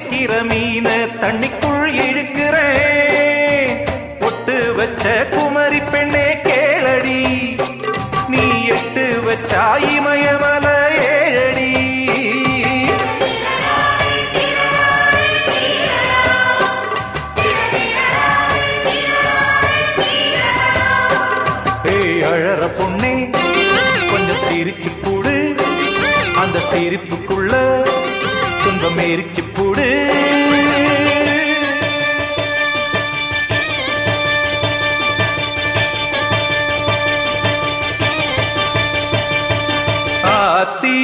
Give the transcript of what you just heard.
பிடிக்கிற மீன தண்ணிக்குள் இழுக்கிறேன். ஒட்டு வச்ச குமரி பெண்ணே கேளடி, நீ எட்டு வச்சா இமயமல ஏழடி. ஏய் அழற பொண்ணே கொஞ்சம் சிரிச்சு போடு, அந்த சிரிப்புக்குள்ள துன்பம் எரிச்சு போடு. ஆத்தி